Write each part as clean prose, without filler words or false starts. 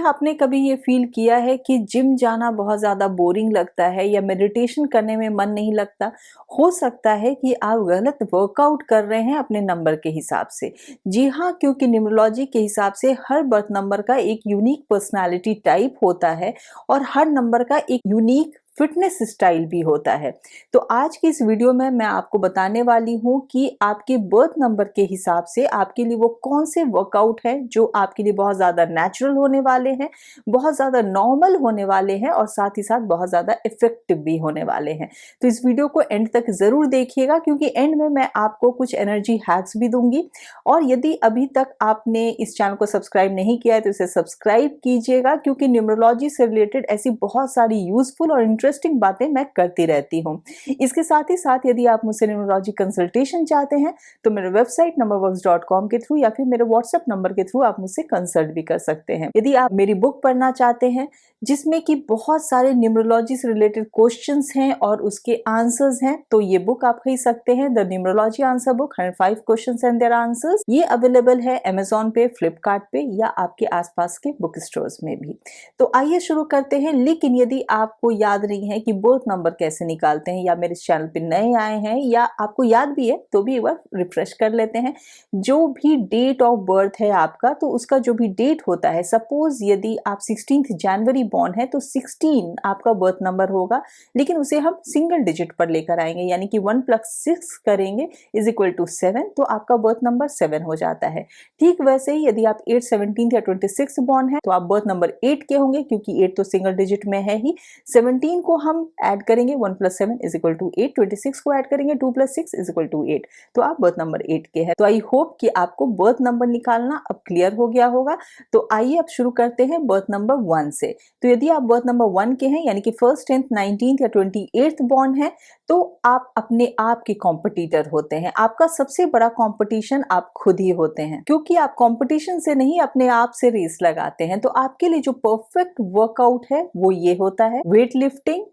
क्या आपने कभी ये फील किया है कि जिम जाना बहुत ज़्यादा बोरिंग लगता है या मेडिटेशन करने में मन नहीं लगता? हो सकता है कि आप गलत वर्कआउट कर रहे हैं अपने नंबर के हिसाब से। जी हाँ, क्योंकि न्यूमरोलॉजी के हिसाब से हर बर्थ नंबर का एक यूनिक पर्सनैलिटी टाइप होता है और हर नंबर का एक यूनिक फिटनेस स्टाइल भी होता है। तो आज की इस वीडियो में मैं आपको बताने वाली हूँ कि आपके बर्थ नंबर के हिसाब से आपके लिए वो कौन से वर्कआउट है जो आपके लिए बहुत ज़्यादा नेचुरल होने वाले हैं, बहुत ज़्यादा नॉर्मल होने वाले हैं और साथ ही साथ बहुत ज़्यादा इफेक्टिव भी होने वाले हैं। तो इस वीडियो को एंड तक ज़रूर देखिएगा क्योंकि एंड में मैं आपको कुछ एनर्जी हैक्स भी दूंगी। और यदि अभी तक आपने इस चैनल को सब्सक्राइब नहीं किया है तो इसे सब्सक्राइब कीजिएगा क्योंकि न्यूमरोलॉजी से रिलेटेड ऐसी बहुत सारी यूजफुल और इंटरेस्टिंग बातें मैं करती रहती हूँ। इसके साथ ही साथ यदि आप मुझसे न्यूमरोलॉजी कंसल्टेशन चाहते हैं तो मेरे वेबसाइट numberworks.com के थ्रू या फिर मेरे व्हाट्सएप नंबर के थ्रू आप मुझसे कंसल्ट भी कर सकते हैं। यदि आप मेरी बुक पढ़ना चाहते हैं जिसमें कि बहुत सारे न्यूमरोलॉजी से रिलेटेड क्वेश्चंस हैं और उसके आंसर्स हैं, तो ये बुक आप खरीद सकते हैं, the numerology answer book 105 questions and their answers. ये अवेलेबल है अमेजोन पे, फ्लिपकार्ट पे या आपके आसपास के बुक स्टोर्स में भी। तो आइए शुरू करते हैं। लेकिन यदि आपको याद नहीं है कि बर्थ नंबर कैसे निकालते हैं या मेरे चैनल पे नए आए हैं या आपको याद भी है तो भी एक बार रिफ्रेश कर लेते हैं। जो भी डेट ऑफ बर्थ है आपका, तो उसका जो भी डेट होता है, सपोज यदि आप 16 जनवरी बॉर्न है तो 16 आपका बर्थ नंबर होगा, लेकिन उसे हम सिंगल डिजिट पर लेकर आएंगे, यानी कि 1 + 6 करेंगे इज इक्वल टू 7, तो आपका बर्थ नंबर 7 हो जाता है। ठीक वैसे ही यदि आप 8, 17 या 26 बॉर्न है तो आप बर्थ नंबर 8 के होंगे क्योंकि 8 तो सिंगल डिजिट में है ही। 17 को हम ऐड करेंगे, 1 + 7 इज इक्वल टू 8, 26 को ऐड करेंगे, 2 + 6 इज इक्वल टू 8, तो आप बर्थ नंबर 8 के हैं। तो आई होप कि आपको बर्थ नंबर निकालना अब क्लियर हो गया होगा। तो आइए अब शुरू करते हैं बर्थ नंबर 1 से। तो यदि आप बर्थ नंबर 1 के हैं, यानी कि 1st, 10th, 19th या 28th बॉर्न है, तो आप अपने आप के कॉम्पिटिटर होते हैं। आपका सबसे बड़ा कॉम्पिटिशन आप खुद ही होते हैं, क्योंकि आप कॉम्पिटिशन से नहीं अपने आप से रेस लगाते हैं। तो आपके लिए जो परफेक्ट वर्कआउट है वो ये होता है वेट लिफ्टिंग,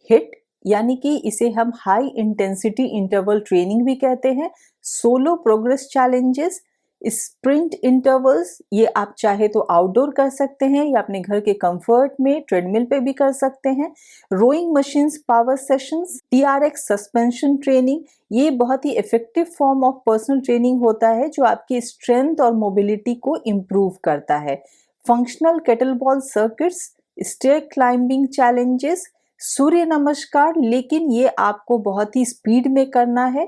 हिट यानी कि इसे हम हाई इंटेंसिटी इंटरवल ट्रेनिंग भी कहते हैं, solo progress challenges, sprint intervals, ये आप चाहे तो आउटडोर कर सकते हैं या अपने घर के कंफर्ट में ट्रेडमिल पे भी कर सकते हैं, rowing machines power sessions, TRX suspension training, ये बहुत ही effective form of personal training होता है जो आपकी स्ट्रेंथ और मोबिलिटी को इम्प्रूव करता है, functional kettlebell circuits, stair climbing challenges, surya namaskar, लेकिन ये आपको बहुत ही स्पीड में करना है,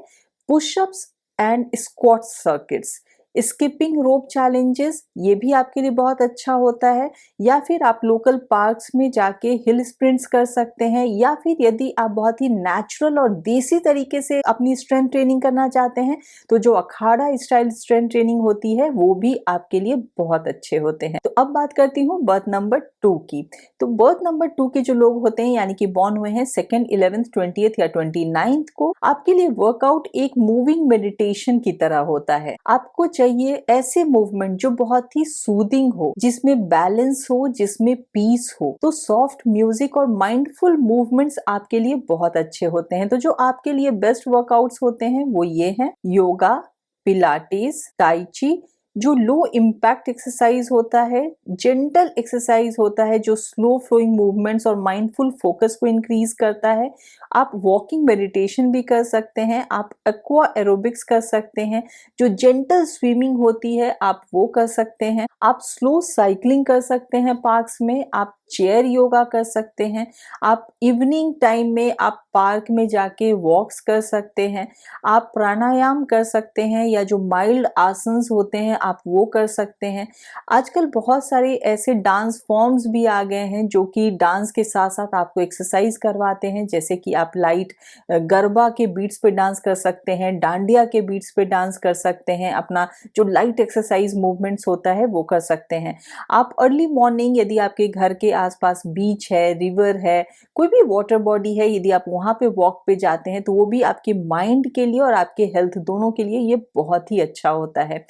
pushups and squat circuits, skipping rope challenges, ये भी आपके लिए बहुत अच्छा होता है, या फिर आप लोकल पार्क्स में जाके हिल स्प्रिंट्स कर सकते हैं, या फिर यदि आप बहुत ही नेचुरल और देसी तरीके से अपनी स्ट्रेंथ ट्रेनिंग करना चाहते हैं तो जो अखाड़ा स्टाइल स्ट्रेंथ ट्रेनिंग होती है वो भी आपके लिए बहुत अच्छे होते हैं। तो अब बात करती हूँ बर्थ नंबर 2 की। तो बर्थ नंबर 2 के जो लोग होते हैं, यानी कि बॉर्न हुए हैं 2nd, 11th, 20th या 29th को, आपके लिए वर्कआउट एक मूविंग मेडिटेशन की तरह होता है। आपको चाहिए ऐसे मूवमेंट जो बहुत ही सूदिंग हो, जिसमें बैलेंस हो, जिसमें पीस हो। तो सॉफ्ट म्यूजिक और माइंडफुल मूवमेंट्स आपके लिए बहुत अच्छे होते हैं। तो जो आपके लिए बेस्ट वर्कआउट्स होते हैं वो ये हैं योगा, पिलाटेस, टाई ची, जो लो इम्पैक्ट एक्सरसाइज होता है, जेंटल एक्सरसाइज होता है जो स्लो फ्लोइंग मूवमेंट्स और माइंडफुल फोकस को इंक्रीज करता है। आप वॉकिंग मेडिटेशन भी कर सकते हैं, आप एक्वा एरोबिक्स कर सकते हैं, जो जेंटल स्विमिंग होती है आप वो कर सकते हैं, आप स्लो साइकिलिंग कर सकते हैं पार्क्स में, आप चेयर योगा कर सकते हैं, आप इवनिंग टाइम में आप पार्क में जाके वॉक्स कर सकते हैं, आप प्राणायाम कर सकते हैं या जो माइल्ड आसन्स होते हैं आप वो कर सकते हैं। आजकल बहुत सारे ऐसे डांस फॉर्म्स भी आ गए हैं जो कि डांस के साथ साथ आपको एक्सरसाइज करवाते हैं, जैसे कि आप लाइट गरबा के बीट्स पे डांस कर सकते हैं, डांडिया के बीट्स पे डांस कर सकते हैं, अपना जो लाइट एक्सरसाइज मूवमेंट्स होता है वो कर सकते हैं। आप अर्ली मॉर्निंग यदि आपके घर के आसपास बीच है, रिवर है, कोई भी वाटर बॉडी है, यदि आप वहां पे वॉक पे जाते हैं तो वो भी आपके माइंड के लिए और आपके हेल्थ दोनों के लिए ये बहुत ही अच्छा होता है।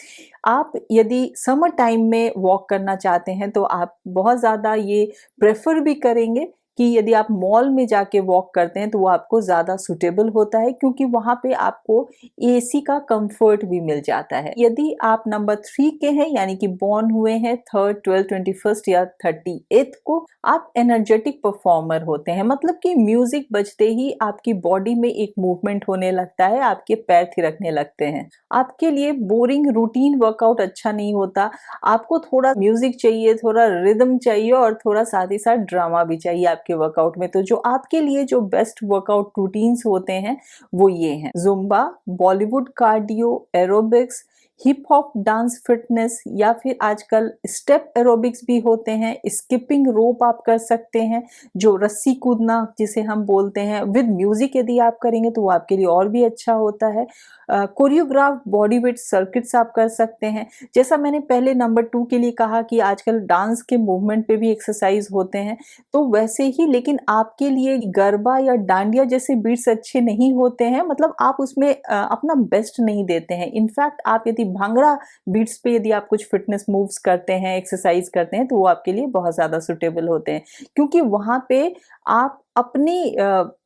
आप यदि समर टाइम में वॉक करना चाहते हैं तो आप बहुत ज़्यादा ये प्रेफर भी करेंगे कि यदि आप मॉल में जाके वॉक करते हैं तो वो आपको ज़्यादा सूटेबल होता है, क्योंकि वहाँ पे आपको एसी का कंफर्ट भी मिल जाता है। यदि आप नंबर 3 के हैं, यानी कि बॉर्न हुए हैं 3rd, 12th, 21st या 38th को, आप एनर्जेटिक परफॉर्मर होते हैं। मतलब कि म्यूजिक बजते ही आपकी बॉडी में एक मूवमेंट होने लगता है, आपके पैर थिरकने लगते हैं। आपके लिए बोरिंग रूटीन वर्कआउट अच्छा नहीं होता, आपको थोड़ा म्यूजिक चाहिए, थोड़ा रिदम चाहिए और थोड़ा साथ ही साथ ड्रामा भी चाहिए आपके वर्कआउट में। तो जो आपके लिए जो बेस्ट वर्कआउट रूटीन्स होते हैं वो ये हैं: Zumba, Bollywood cardio, aerobics, hip hop dance fitness, या फिर आजकल स्टेप एरोबिक्स भी होते हैं, स्किपिंग रोप आप कर सकते हैं, जो रस्सी कूदना जिसे हम बोलते हैं, विद म्यूजिक यदि आप करेंगे तो वो आपके लिए और भी अच्छा होता है। कोरियोग्राफ बॉडी वेट सर्किट्स आप कर सकते हैं। जैसा मैंने पहले नंबर 2 के लिए कहा कि आजकल डांस के मूवमेंट पे भी एक्सरसाइज होते हैं, तो वैसे ही लेकिन आपके लिए गरबा या डांडिया जैसे बीट्स अच्छे नहीं होते हैं, मतलब आप उसमें अपना बेस्ट नहीं देते हैं। इनफैक्ट आप यदि भांगड़ा बीट्स पे यदि आप कुछ फिटनेस मूव्स करते हैं, एक्सरसाइज करते हैं, तो वो आपके लिए बहुत ज़्यादा सुटेबल होते हैं, क्योंकि वहाँ पे आप अपने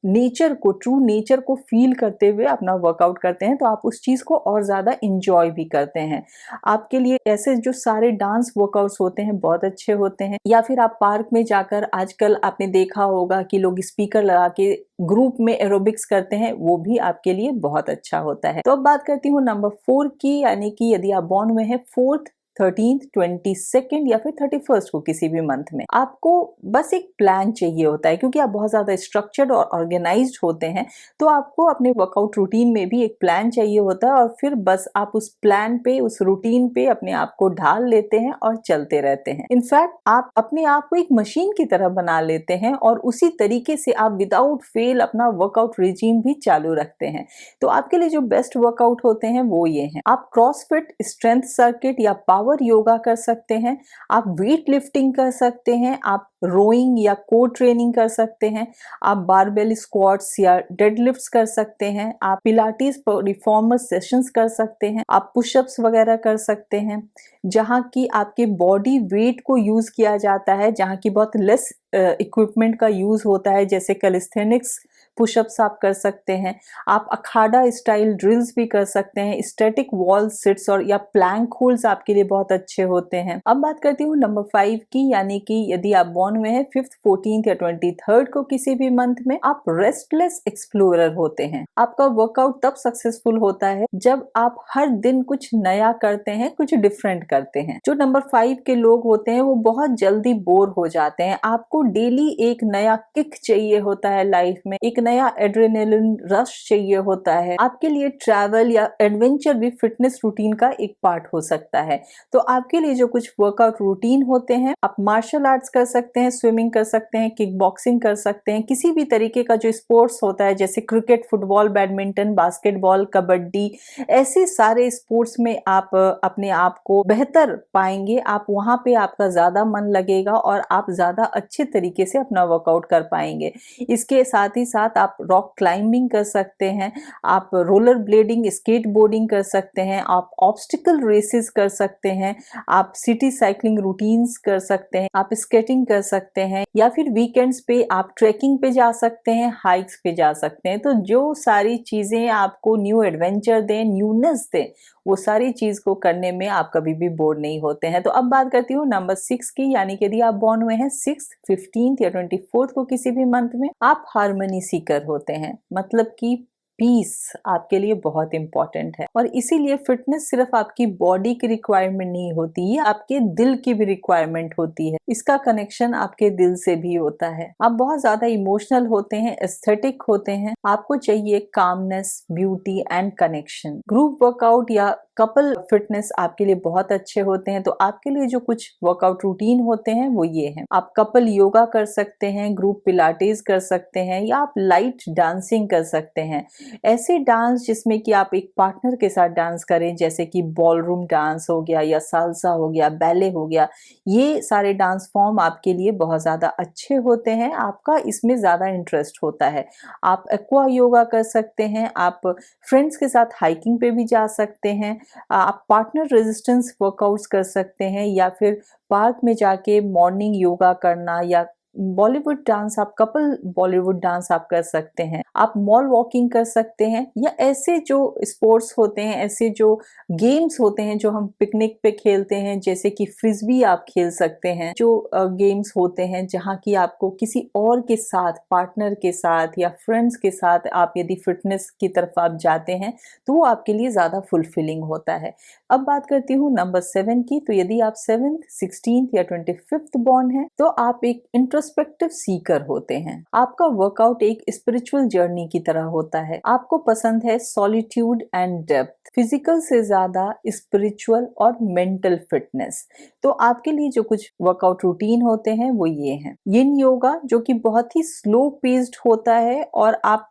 नेचर को, ट्रू नेचर को फील करते हुए अपना वर्कआउट करते हैं, तो आप उस चीज़ को और ज़्यादा इंजॉय भी करते हैं। आपके लिए ऐसे जो सारे डांस वर्कआउट्स होते हैं बहुत अच्छे होते हैं। या फिर आप पार्क में जाकर, आजकल आपने देखा होगा कि लोग स्पीकर लगा के ग्रुप में एरोबिक्स करते हैं, वो भी आपके लिए बहुत अच्छा होता है। तो अब बात करती हूँ नंबर 4 की, यानी कि यदि आप बॉर्न में है 4th, 13th, 22nd या फिर 31st को किसी भी मंथ में, आपको बस एक प्लान चाहिए होता है, क्योंकि आप बहुत ज़्यादा स्ट्रक्चर्ड और ऑर्गेनाइज्ड होते हैं, तो आपको अपने वर्कआउट रूटीन में भी एक प्लान चाहिए होता है, और फिर बस आप उस प्लान पे, उस रूटीन पे अपने आप को ढाल लेते हैं और चलते रहते हैं। इनफैक्ट आप अपने आप को एक मशीन की तरह बना लेते हैं और उसी तरीके से आप विदाउट फेल अपना वर्कआउट रिजीम भी चालू रखते हैं। तो आपके लिए जो बेस्ट वर्कआउट होते हैं वो ये हैं: आप क्रॉसफिट, स्ट्रेंथ सर्किट या पावर योगा कर सकते हैं, आप वेट लिफ्टिंग कर सकते हैं, आप रोइंग या कोर ट्रेनिंग कर सकते हैं, आप बारबेल स्क्वाट्स या डेडलिफ्ट्स कर सकते हैं, आप पिलाटीज रिफॉर्मर सेशंस कर सकते हैं, आप पुशअप्स वगैरह कर सकते हैं, जहाँ की आपके बॉडी वेट को यूज किया जाता है, जहाँ की बहुत लेस इक्विपमेंट का यूज होता है, जैसे कैलिस्थेनिक्स पुशअप्स आप कर सकते हैं, आप अखाड़ा स्टाइल ड्रिल्स भी कर सकते हैं, स्टैटिक वॉल सिट्स और या प्लैंक होल्ड्स आपके लिए बहुत अच्छे होते हैं। अब बात करती हूँ नंबर 5 की, यानी कि यदि आप बॉर्न में है 5th, 14th या 23rd को किसी भी मंथ में, आप रेस्टलेस एक्सप्लोरर होते हैं। आपका वर्कआउट तब सक्सेसफुल होता है जब आप हर दिन कुछ नया करते हैं, कुछ डिफरेंट करते हैं। जो नंबर 5 के लोग होते हैं वो बहुत जल्दी बोर हो जाते हैं। आपको डेली एक नया किक चाहिए होता है लाइफ में, एक नया एड्रेनलिन रश चाहिए होता है। आपके लिए ट्रैवल या एडवेंचर भी फिटनेस रूटीन का एक पार्ट हो सकता है। तो आपके लिए जो कुछ वर्कआउट रूटीन होते हैं, आप मार्शल आर्ट्स कर सकते हैं, स्विमिंग कर सकते हैं, किक बॉक्सिंग कर सकते हैं, किसी भी तरीके का जो स्पोर्ट्स होता है, जैसे cricket, football, badminton, basketball, kabaddi, ऐसे सारे स्पोर्ट्स में आप अपने आप को बेहतर पाएंगे। आप वहां पे आपका ज्यादा मन लगेगा और आप ज्यादा अच्छे तरीके से अपना वर्कआउट कर पाएंगे। इसके साथ ही साथ आप रॉक क्लाइंबिंग कर सकते हैं, आप रोलर ब्लेडिंग, स्केट बोर्डिंग कर सकते हैं, आप ऑब्स्टिकल रेसेस कर सकते हैं, आप सिटी साइकिलिंग रूटीन्स कर सकते हैं, आप स्केटिंग कर सकते हैं, या फिर वीकेंड्स पे आप ट्रैकिंग पे जा सकते हैं, हाइक्स पे जा सकते हैं। तो जो सारी चीजें आपको न्यू एडवेंचर दें, न्यूनेस दें, वो सारी चीज को करने में आप कभी भी बोर नहीं होते हैं। तो अब बात करती हूँ नंबर 6 की, यानी कि यदि आप बॉर्न हुए हैं 6th, 15th या 24th को किसी भी मंथ में, आप हार्मनी सीकर होते हैं। मतलब कि पीस आपके लिए बहुत इंपॉर्टेंट है, और इसीलिए फिटनेस सिर्फ आपकी बॉडी की रिक्वायरमेंट नहीं होती, ये आपके दिल की भी रिक्वायरमेंट होती है। इसका कनेक्शन आपके दिल से भी होता है। आप बहुत ज्यादा इमोशनल होते हैं, एस्थेटिक होते हैं, आपको चाहिए calmness, beauty and connection. Group workout या कपल फिटनेस आपके लिए बहुत अच्छे होते हैं। तो आपके लिए जो कुछ वर्कआउट रूटीन होते हैं वो ये हैं: आप कपल योगा कर सकते हैं, ग्रुप पिलाटेस कर सकते हैं, या आप लाइट डांसिंग कर सकते हैं। ऐसे डांस जिसमें कि आप एक पार्टनर के साथ डांस करें, जैसे कि बॉलरूम डांस हो गया, या सालसा हो गया, बैले हो गया, ये सारे डांस फॉर्म आपके लिए बहुत ज्यादा अच्छे होते हैं, आपका इसमें ज्यादा इंटरेस्ट होता है। आप एक्वा योगा कर सकते हैं, आप फ्रेंड्स के साथ हाइकिंग पे भी जा सकते हैं, आप पार्टनर रेजिस्टेंस वर्कआउट्स कर सकते हैं, या फिर पार्क में जाके मॉर्निंग योगा करना या बॉलीवुड डांस, आप कपल बॉलीवुड डांस आप कर सकते हैं, आप मॉल वॉकिंग कर सकते हैं, या ऐसे जो स्पोर्ट्स होते हैं, ऐसे जो गेम्स होते हैं जो हम पिकनिक पे खेलते हैं, जैसे कि फ्रिस्बी आप खेल सकते हैं। जो गेम्स होते हैं जहाँ की आपको किसी और के साथ, पार्टनर के साथ या फ्रेंड्स के साथ आप यदि फिटनेस की तरफ आप जाते हैं तो वो आपके लिए ज़्यादा फुलफिलिंग होता है। अब बात करती हूँ नंबर 7 की। तो यदि आप 7th, 16th या 25th बॉर्न हैं तो आप एक इंट्रोस्पेक्टिव सीकर होते हैं। आपका वर्कआउट एक स्पिरिचुअल जर्नी की तरह होता है। आपको पसंद है सॉलिट्यूड एंड डेप्थ, फिजिकल से ज्यादा स्पिरिचुअल और मेंटल फिटनेस। तो आपके लिए जो कुछ वर्कआउट रूटीन होते हैं वो ये हैं। यिन योगा जो कि बहुत ही स्लो पेस्ड होता है और आप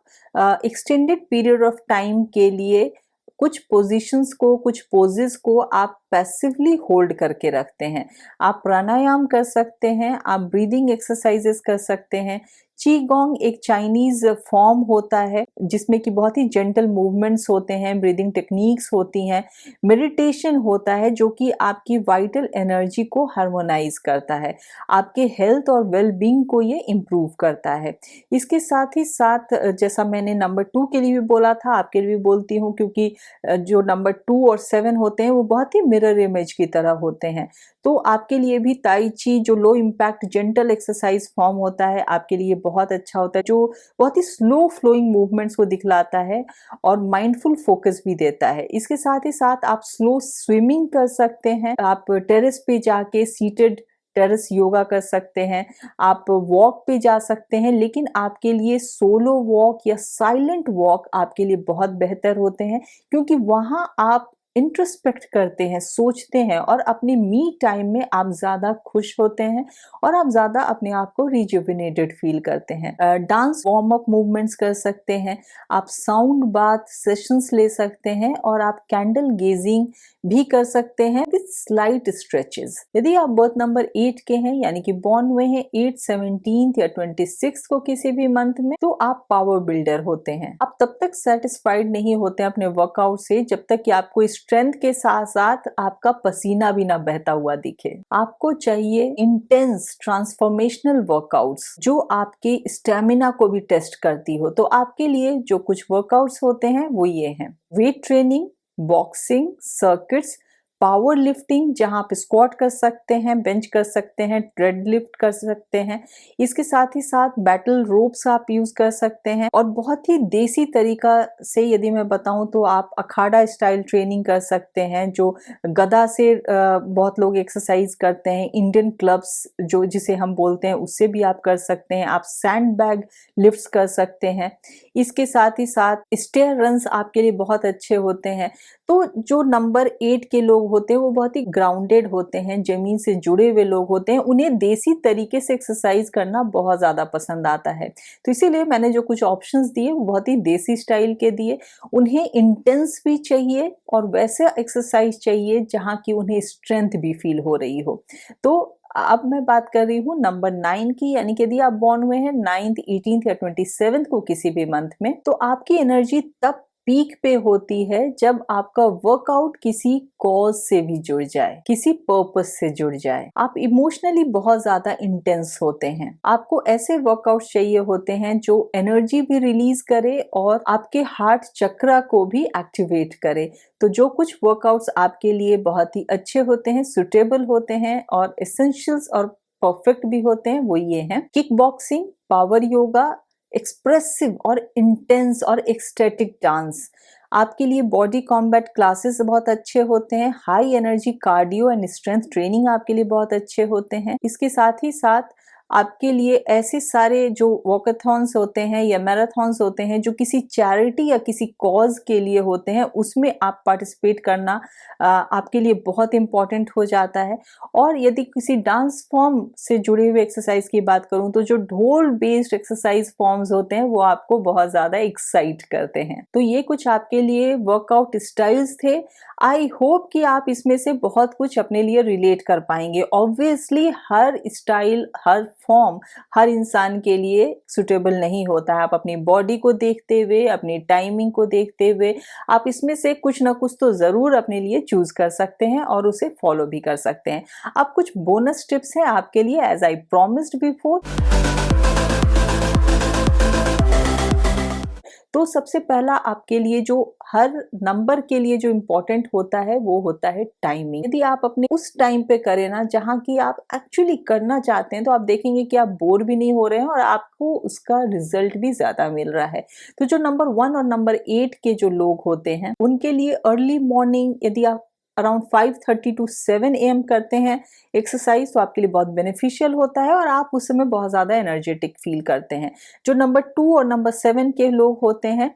एक्सटेंडेड पीरियड ऑफ टाइम के लिए कुछ पोजीशंस को, कुछ पोजेस को आप पैसिवली होल्ड करके रखते हैं। आप प्राणायाम कर सकते हैं, आप ब्रीदिंग एक्सरसाइजेस कर सकते हैं। चीगोंग एक चाइनीज फॉर्म होता है जिसमें कि बहुत ही जेंटल मूवमेंट्स होते हैं, ब्रीदिंग टेक्निक्स होती हैं। मेडिटेशन होता है जो कि आपकी वाइटल एनर्जी को हार्मोनाइज करता है, आपके हेल्थ और वेल बीइंग को ये इम्प्रूव करता है। इसके साथ ही साथ जैसा मैंने नंबर 2 के लिए भी बोला था, आपके लिए भी बोलती हूँ, क्योंकि जो नंबर 2 और 7 होते हैं वो बहुत ही मिरर इमेज की तरह होते हैं। तो आपके लिए भी ताई ची जो low impact gentle exercise form होता है आपके लिए बहुत अच्छा होता है, जो बहुत ही स्लो फ्लोइंग मूवमेंट्स को दिखलाता है और माइंडफुल फोकस भी देता है। इसके साथ ही साथ आप स्लो स्विमिंग कर सकते हैं, आप टेरेस पे जाके सीटेड टेरेस योगा कर सकते हैं, आप वॉक पे जा सकते हैं। लेकिन आपके लिए सोलो वॉक या साइलेंट वॉक आपके लिए बहुत बेहतर होते हैं, क्योंकि वहां आप इंट्रोस्पेक्ट करते हैं, सोचते हैं और अपने मी टाइम में आप ज़्यादा खुश होते हैं और आप ज़्यादा अपने आप को रिजुविनेटेड फील करते हैं। डांस वार्म अप मूवमेंट्स कर सकते हैं, आप साउंड बाथ सेशंस ले सकते हैं और आप कैंडल गेजिंग भी कर सकते हैं विद स्लाइट स्ट्रेचेस। यदि आप बर्थ नंबर 8 के हैं, यानी कि बॉर्न हुए हैं 8, 17 या 26 को किसी भी मंथ में, तो आप पावर बिल्डर होते हैं। आप तब तक सेटिस्फाइड नहीं होते अपने वर्कआउट से जब तक कि आपको स्ट्रेंथ के साथ साथ आपका पसीना भी ना बहता हुआ दिखे। आपको चाहिए इंटेंस ट्रांसफॉर्मेशनल वर्कआउट्स जो आपके स्टेमिना को भी टेस्ट करती हो। तो आपके लिए जो कुछ वर्कआउट्स होते हैं वो ये हैं: weight training, boxing, circuits, power lifting जहां आप स्क्वाट कर सकते हैं, बेंच कर सकते हैं, डेड लिफ्ट कर सकते हैं। इसके साथ ही साथ बैटल रोप्स आप यूज कर सकते हैं और बहुत ही देसी तरीका से यदि मैं बताऊं तो आप अखाड़ा स्टाइल ट्रेनिंग कर सकते हैं, जो गदा से बहुत लोग एक्सरसाइज करते हैं। इंडियन क्लब्स जो जिसे हम बोलते हैं उससे भी आप कर सकते हैं। आप सैंड बैग लिफ्ट्स कर सकते हैं। इसके साथ ही साथ स्टेयर रन्स आपके लिए बहुत अच्छे होते हैं। तो जो नंबर 8 के लोग होते हैं वो बहुत ही ग्राउंडेड होते हैं, जमीन से जुड़े हुए लोग होते हैं, उन्हें देसी तरीके से एक्सरसाइज करना बहुत ज्यादा पसंद आता है। तो इसीलिए मैंने जो कुछ ऑप्शंस दिए वो बहुत ही देसी स्टाइल के दिए। उन्हें इंटेंस भी चाहिए और वैसे एक्सरसाइज चाहिए जहाँ की उन्हें स्ट्रेंथ भी फील हो रही हो। तो अब मैं बात कर रही हूँ नंबर 9 की, यानी कि यदि आप बॉर्न हुए हैं 9th, 18th या 27th को किसी भी मंथ में, तो आपकी एनर्जी तब पीक पे होती है जब आपका वर्कआउट किसी कॉज से भी जुड़ जाए, किसी पर्पस से जुड़ जाए। आप इमोशनली बहुत ज्यादा इंटेंस होते हैं। आपको ऐसे वर्कआउट चाहिए होते हैं जो एनर्जी भी रिलीज करे और आपके हार्ट चक्रा को भी एक्टिवेट करे। तो जो कुछ वर्कआउट्स आपके लिए बहुत ही अच्छे होते हैं, सुटेबल होते हैं और एसेंशियल्स और परफेक्ट भी होते हैं वो ये हैं: kick boxing, power yoga, expressive और इंटेंस और एक्सटेटिक डांस। आपके लिए बॉडी कॉम्बैट क्लासेस बहुत अच्छे होते हैं। High energy cardio and strength training आपके लिए बहुत अच्छे होते हैं। इसके साथ ही साथ आपके लिए ऐसे सारे जो वॉकाथॉन्स होते हैं या मैराथॉन्स होते हैं जो किसी चैरिटी या किसी कॉज के लिए होते हैं, उसमें आप पार्टिसिपेट करना आपके लिए बहुत इंपॉर्टेंट हो जाता है। और यदि किसी डांस फॉर्म से जुड़े हुए एक्सरसाइज की बात करूं तो जो ढोल बेस्ड एक्सरसाइज फॉर्म्स होते हैं वो आपको बहुत ज्यादा एक्साइट करते हैं। तो ये कुछ आपके लिए वर्कआउट स्टाइल्स थे। आई होप कि आप इसमें से बहुत कुछ अपने लिए रिलेट कर पाएंगे। ऑब्वियसली हर स्टाइल, हर फॉर्म हर इंसान के लिए सुटेबल नहीं होता है। आप अपनी बॉडी को देखते हुए, अपनी टाइमिंग को देखते हुए आप इसमें से कुछ ना कुछ तो ज़रूर अपने लिए चूज़ कर सकते हैं और उसे फॉलो भी कर सकते हैं। अब कुछ बोनस टिप्स हैं आपके लिए एज़ आई प्रॉमिस्ड बिफोर। तो सबसे पहला आपके लिए जो हर नंबर के लिए जो इम्पोर्टेंट होता है वो होता है टाइमिंग। यदि आप अपने उस टाइम पे करें ना जहाँ की आप एक्चुअली करना चाहते हैं, तो आप देखेंगे कि आप बोर भी नहीं हो रहे हैं और आपको उसका रिजल्ट भी ज्यादा मिल रहा है। तो जो नंबर 1 और नंबर 8 के जो लोग होते हैं उनके लिए अर्ली मॉर्निंग यदि आप अराउंड 5:30 टू 7 AM करते हैं एक्सरसाइज, तो आपके लिए बहुत बेनिफिशियल होता है और आप उस समय बहुत ज़्यादा एनर्जेटिक फील करते हैं। जो नंबर 2 और नंबर 7 के लोग होते हैं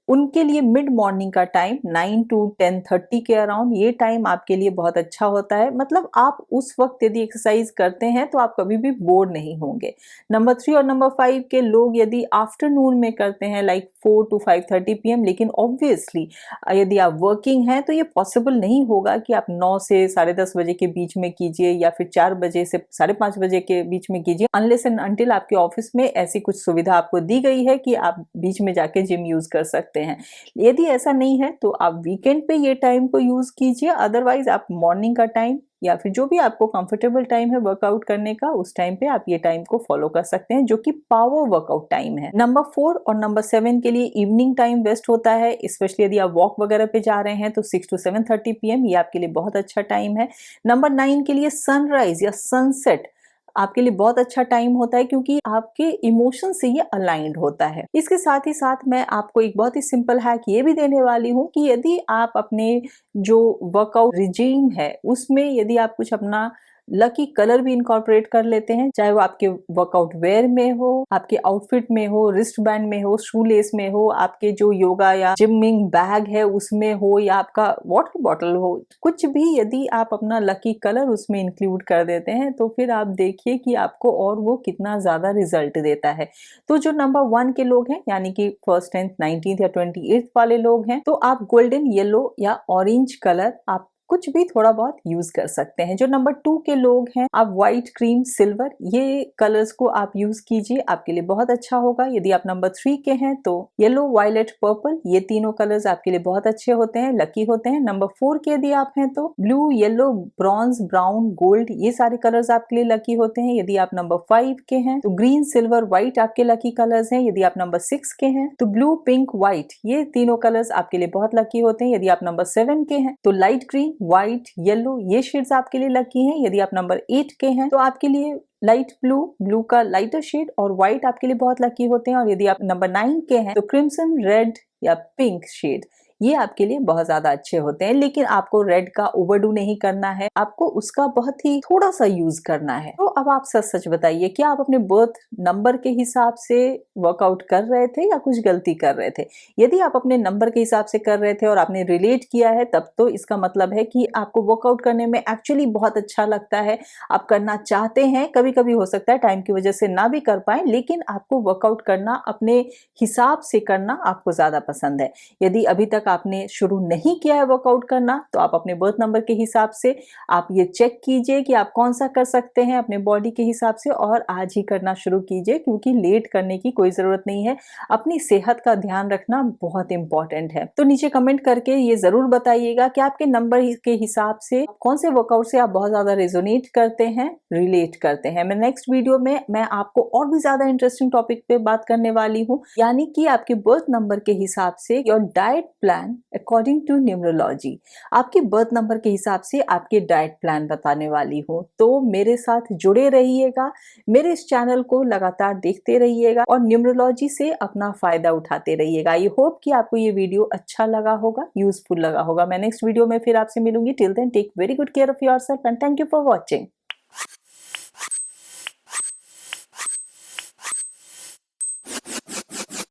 उनके लिए मिड मॉर्निंग का टाइम 9 टू 10:30 के अराउंड, ये टाइम आपके लिए बहुत अच्छा होता है। मतलब आप उस वक्त यदि एक्सरसाइज करते हैं तो आप कभी भी बोर नहीं होंगे। नंबर 3 और नंबर 5 के लोग यदि आफ्टरनून में करते हैं लाइक 4 टू 5:30 PM, लेकिन ऑब्वियसली यदि आप वर्किंग हैं तो ये पॉसिबल नहीं होगा कि आप 9 से 10:30 बजे के बीच में कीजिए या फिर 4 बजे से 5:30 बजे के बीच में कीजिए, अनलेस एंड अनटिल आपके ऑफिस में ऐसी कुछ सुविधा आपको दी गई है कि आप बीच में जाके जिम यूज कर सकते हैं। यदि ऐसा नहीं है तो आप वीकेंड पे ये टाइम को यूज कीजिए, अदरवाइज आप मॉर्निंग का टाइम या फिर जो भी आपको कंफर्टेबल टाइम है वर्कआउट करने का उस टाइम पे आप ये टाइम को फॉलो कर सकते हैं, जो कि पावर वर्कआउट टाइम है। नंबर 4 और नंबर 7 के लिए इवनिंग टाइम बेस्ट होता है, स्पेशली यदि आप वॉक वगैरह पे जा रहे हैं तो 6 टू 7:30 PM ये आपके लिए बहुत अच्छा टाइम है। नंबर 9 के लिए सनराइज या सनसेट आपके लिए बहुत अच्छा टाइम होता है क्योंकि आपके इमोशन से ये अलाइंड होता है। इसके साथ ही साथ मैं आपको एक बहुत ही सिंपल हैक ये भी देने वाली हूँ कि यदि आप अपने जो वर्कआउट रिजीम है उसमें यदि आप कुछ अपना लकी कलर भी इनकॉर्पोरेट कर लेते हैं, चाहे वो आपके वर्कआउट वेयर में हो, आपके आउटफिट में हो, रिस्ट बैंड में हो, शू लेस में हो, आपके जो योगा या जिमिंग बैग है उसमें हो या आपका वाटर बॉटल हो, कुछ भी यदि आप अपना लकी कलर उसमें इंक्लूड कर देते हैं तो फिर आप देखिए कि आपको और वो कितना ज्यादा रिजल्ट देता है। तो जो नंबर 1 के लोग हैं यानी कि 1st 10th 19th या 28th वाले लोग हैं, तो आप गोल्डन येलो या ऑरेंज कलर आप कुछ भी थोड़ा बहुत यूज कर सकते हैं। जो नंबर 2 के लोग हैं आप व्हाइट, क्रीम, सिल्वर ये कलर्स को आप यूज कीजिए, आपके लिए बहुत अच्छा होगा। यदि आप नंबर 3 के हैं तो येलो, वायलेट, पर्पल ये तीनों कलर्स आपके लिए बहुत अच्छे होते हैं, लकी होते हैं। नंबर 4 के यदि आप हैं तो blue, yellow, bronze, brown, gold ये सारे कलर्स आपके लिए लकी होते हैं। यदि आप नंबर 5 के हैं तो ग्रीन, सिल्वर, व्हाइट आपके लकी कलर्स हैं। यदि आप नंबर 6 के हैं तो ब्लू, पिंक, व्हाइट ये तीनों कलर्स आपके लिए बहुत लकी होते हैं। यदि आप नंबर 7 के हैं तो लाइट ग्रीन, व्हाइट, येलो ये शेड्स आपके लिए लकी हैं। यदि आप नंबर 8 के हैं तो आपके लिए लाइट ब्लू, ब्लू का लाइटर शेड और व्हाइट आपके लिए बहुत लकी होते हैं। और यदि आप नंबर 9 के हैं तो क्रिम्सन, रेड या पिंक शेड ये आपके लिए बहुत ज्यादा अच्छे होते हैं। लेकिन आपको रेड का ओवरडू नहीं करना है, आपको उसका बहुत ही थोड़ा सा यूज करना है। तो अब आप सच सच बताइए, क्या आप अपने बर्थ नंबर के हिसाब से वर्कआउट कर रहे थे या कुछ गलती कर रहे थे? यदि आप अपने नंबर के हिसाब से कर रहे थे और आपने रिलेट किया है तब तो इसका मतलब है कि आपको वर्कआउट करने में एक्चुअली बहुत अच्छा लगता है, आप करना चाहते हैं। कभी कभी हो सकता है टाइम की वजह से ना भी कर पाए, लेकिन आपको वर्कआउट करना अपने हिसाब से करना आपको ज्यादा पसंद है। यदि अभी तक आपने शुरू नहीं किया है वर्कआउट करना तो आप अपने बर्थ नंबर के हिसाब से आप ये चेक कीजिए कि आप कौन सा कर सकते हैं अपने बॉडी के हिसाब से और आज ही करना शुरू कीजिए, क्योंकि लेट करने की कोई जरूरत नहीं है। अपनी सेहत का ध्यान रखना बहुत इंपॉर्टेंट है। तो नीचे कमेंट करके ये जरूर बताइएगा कि आपके नंबर के हिसाब से कौन से वर्कआउट से आप बहुत ज्यादा रेजोनेट करते हैं, रिलेट करते हैं। मैं नेक्स्ट वीडियो में मैं आपको और भी ज्यादा इंटरेस्टिंग टॉपिक पे बात करने वाली हूँ, यानी कि आपके बर्थ नंबर के हिसाब से your diet plan according to numerology. आपके बर्थ नंबर के हिसाब से आपके डाइट प्लान बताने वाली हूँ। तो मेरे साथ जुड़े रहिएगा, मेरे इस चैनल को लगातार देखते रहिएगा और न्यूमरोलॉजी से अपना फायदा उठाते रहिएगा। आई होप कि आपको ये वीडियो अच्छा लगा होगा, यूजफुल लगा होगा। मैं नेक्स्ट वीडियो में फिर आपसे मिलूंगी। Till then take very good care of yourself and thank you for watching.